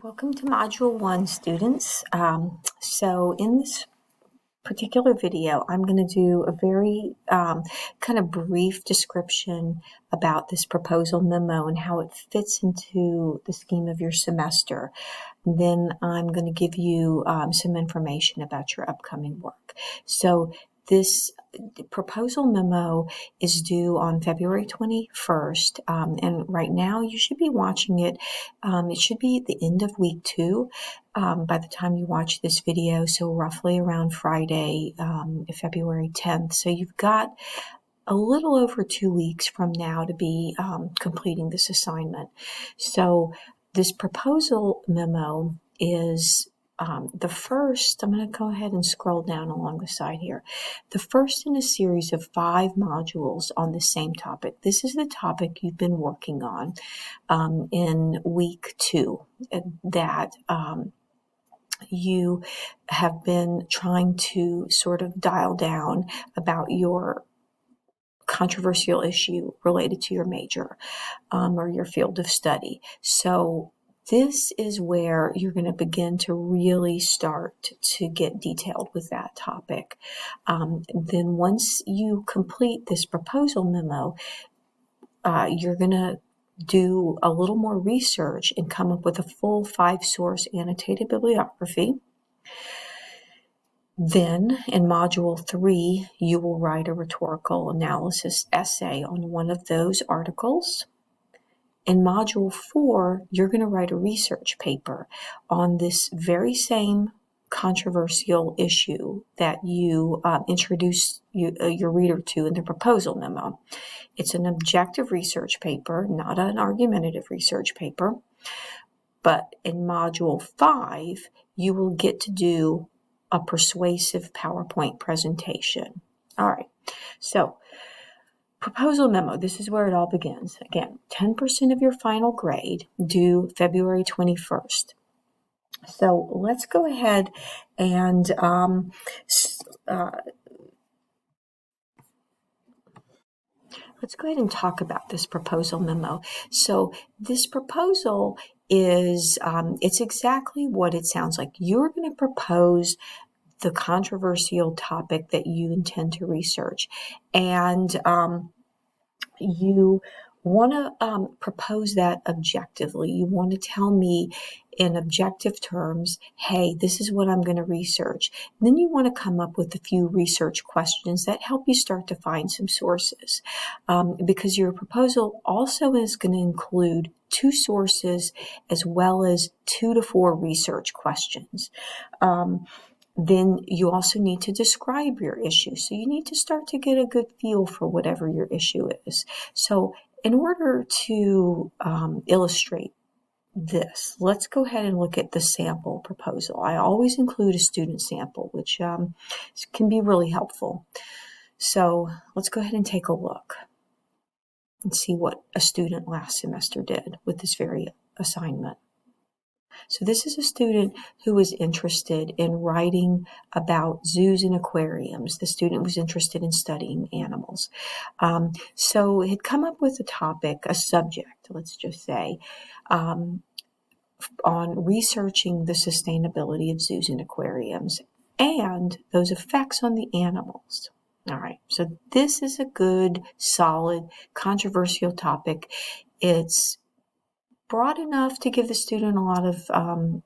Welcome to Module 1, students. So in this particular video, I'm going to do a very kind of brief description about this proposal memo and how it fits into the scheme of your semester. Then I'm going to give you some information about your upcoming work. So this proposal memo is due on February 21st, and right now you should be watching it. It should be at the end of week 2 by the time you watch this video, so roughly around Friday, February 10th. So you've got a little over 2 weeks from now to be completing this assignment. So this proposal memo is the first. I'm going to go ahead and scroll down along the side here. The first in a series of 5 modules on the same topic. This is the topic you've been working on in week 2 that you have been trying to sort of dial down about your controversial issue related to your major or your field of study. So this is where you're going to begin to really start to get detailed with that topic. Then once you complete this proposal memo, you're going to do a little more research and come up with a full 5-source annotated bibliography. Then in Module 3, you will write a rhetorical analysis essay on one of those articles. In Module 4, you're going to write a research paper on this very same controversial issue that you introduce your reader to in the proposal memo. It's an objective research paper, not an argumentative research paper. But in Module 5, you will get to do a persuasive PowerPoint presentation. All right, so proposal memo, this is where it all begins. Again, 10% of your final grade due February 21st. So let's go ahead and talk about this proposal memo. So this proposal is, it's exactly what it sounds like. You're going to propose the controversial topic that you intend to research. And you want to propose that objectively. You want to tell me in objective terms, hey, this is what I'm going to research. And then you want to come up with a few research questions that help you start to find some sources. Because your proposal also is going to include 2 sources as well as 2 to 4 research questions. Then you also need to describe your issue. So you need to start to get a good feel for whatever your issue is. So in order to illustrate this, let's go ahead and look at the sample proposal. I always include a student sample, which can be really helpful. So let's go ahead and take a look and see what a student last semester did with this very assignment. So this is a student who was interested in writing about zoos and aquariums. The student was interested in studying animals. So he had come up with a topic, a subject, let's just say, on researching the sustainability of zoos and aquariums and those effects on the animals. All right, so this is a good, solid, controversial topic. It's broad enough to give the student a lot of,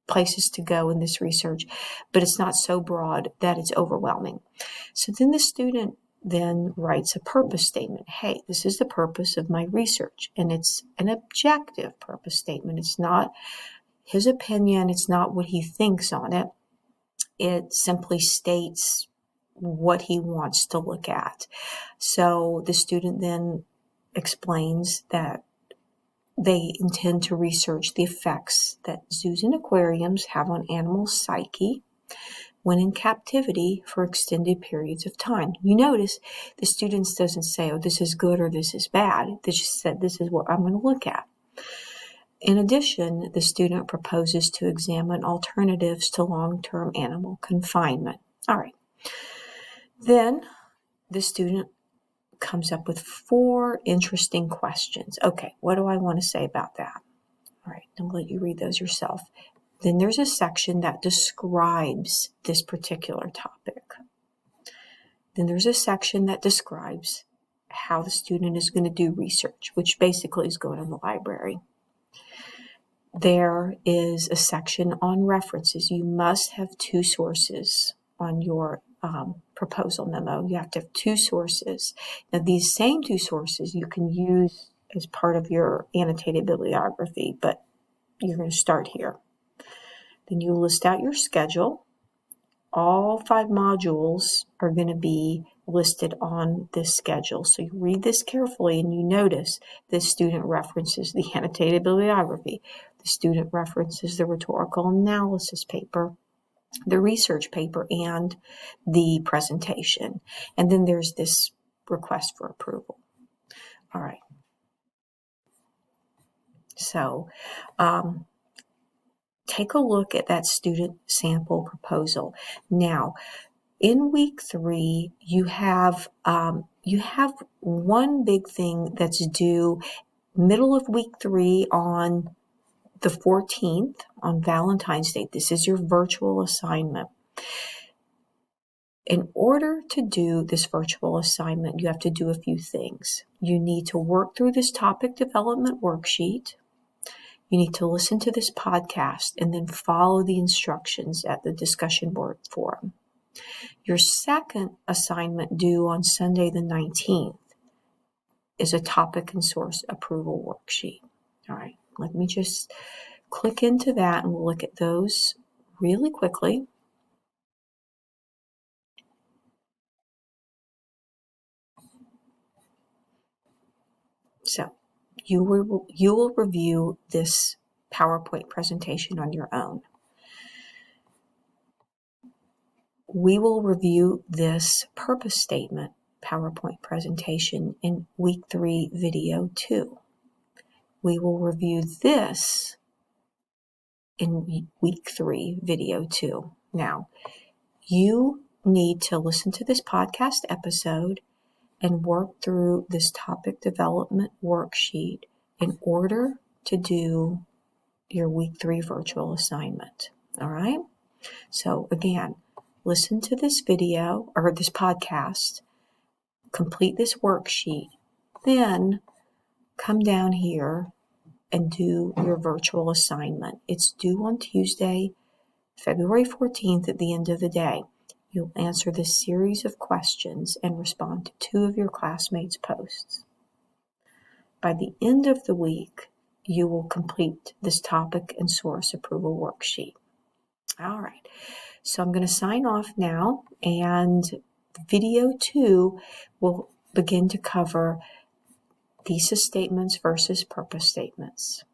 places to go in this research, but it's not so broad that it's overwhelming. So then the student then writes a purpose statement. Hey, this is the purpose of my research, and it's an objective purpose statement. It's not his opinion. It's not what he thinks on it. It simply states what he wants to look at. So the student then explains that they intend to research the effects that zoos and aquariums have on animals' psyche when in captivity for extended periods of time. You notice the students doesn't say, oh, this is good or this is bad. They just said, this is what I'm going to look at. In addition, the student proposes to examine alternatives to long-term animal confinement. All right. Then the student comes up with 4 interesting questions. Okay, what do I want to say about that? All right, I'm going to let you read those yourself. Then there's a section that describes this particular topic. Then there's a section that describes how the student is going to do research, which basically is going to the library. There is a section on references. You must have 2 sources on your proposal memo. You have to have 2 sources. Now, these same 2 sources you can use as part of your annotated bibliography, but you're going to start here. Then you list out your schedule. All 5 modules are going to be listed on this schedule. So you read this carefully and you notice the student references the annotated bibliography. The student references the rhetorical analysis paper, the research paper, and the presentation. And then there's this request for approval. All right. So take a look at that student sample proposal. Now, in week 3, you have one big thing that's due middle of week 3 on the 14th, on Valentine's Day. This is your virtual assignment. In order to do this virtual assignment, you have to do a few things. You need to work through this topic development worksheet. You need to listen to this podcast and then follow the instructions at the discussion board forum. Your second assignment due on Sunday the 19th is a topic and source approval worksheet. All right, let me just click into that and we'll look at those really quickly. So you will review this PowerPoint presentation on your own. We will review this purpose statement PowerPoint presentation in week 3, video 2. We will review this in week 3, video 2. Now, you need to listen to this podcast episode and work through this topic development worksheet in order to do your week 3 virtual assignment. All right? So again, listen to this video or this podcast, complete this worksheet, then come down here and do your virtual assignment. It's due on Tuesday, February 14th at the end of the day. You'll answer this series of questions and respond to 2 of your classmates' posts. By the end of the week, you will complete this topic and source approval worksheet. All right. So I'm going to sign off now, and video 2 will begin to cover thesis statements versus purpose statements.